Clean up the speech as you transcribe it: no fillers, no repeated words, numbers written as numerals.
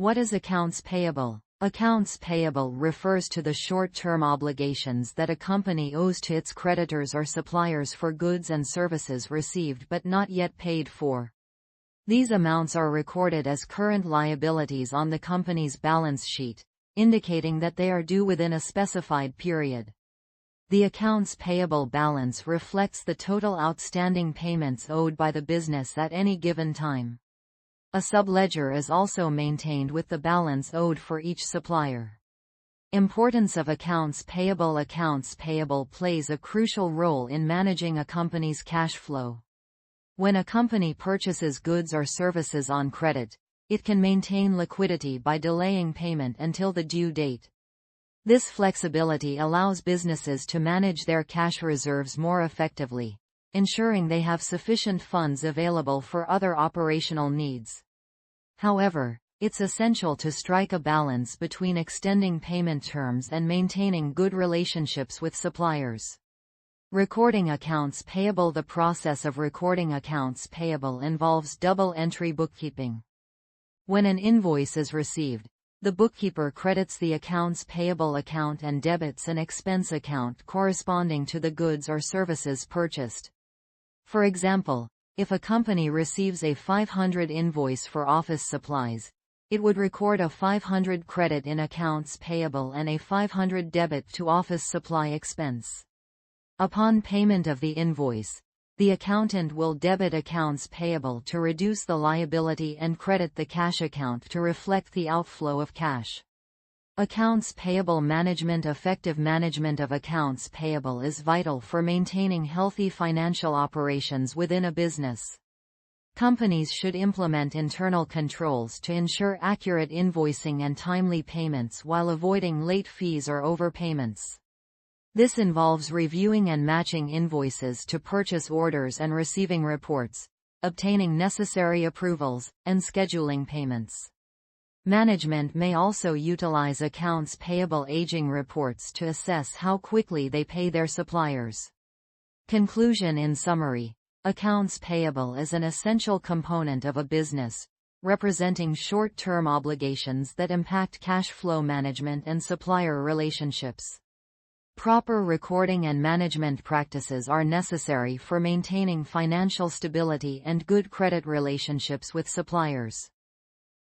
What is accounts payable? Accounts payable refers to the short-term obligations that a company owes to its creditors or suppliers for goods and services received but not yet paid for. These amounts are recorded as current liabilities on the company's balance sheet, indicating that they are due within a specified period. The accounts payable balance reflects the total outstanding payments owed by the business at any given time. A subledger is also maintained with the balance owed for each supplier. Importance of accounts payable. Accounts payable plays a crucial role in managing a company's cash flow. When a company purchases goods or services on credit, it can maintain liquidity by delaying payment until the due date. This flexibility allows businesses to manage their cash reserves more effectively, ensuring they have sufficient funds available for other operational needs. However, it's essential to strike a balance between extending payment terms and maintaining good relationships with suppliers. Recording accounts payable. The process of recording accounts payable involves double-entry bookkeeping. When an invoice is received, the bookkeeper credits the accounts payable account and debits an expense account corresponding to the goods or services purchased. For example, if a company receives a 500 invoice for office supplies, it would record a 500 credit in accounts payable and a 500 debit to office supply expense. Upon payment of the invoice, the accountant will debit accounts payable to reduce the liability and credit the cash account to reflect the outflow of cash. Accounts payable management. Effective management of accounts payable is vital for maintaining healthy financial operations within a business. Companies should implement internal controls to ensure accurate invoicing and timely payments while avoiding late fees or overpayments. This involves reviewing and matching invoices to purchase orders and receiving reports, obtaining necessary approvals, and scheduling payments. Management may also utilize accounts payable aging reports to assess how quickly they pay their suppliers. Conclusion. In summary, accounts payable is an essential component of a business, representing short-term obligations that impact cash flow management and supplier relationships. Proper recording and management practices are necessary for maintaining financial stability and good credit relationships with suppliers.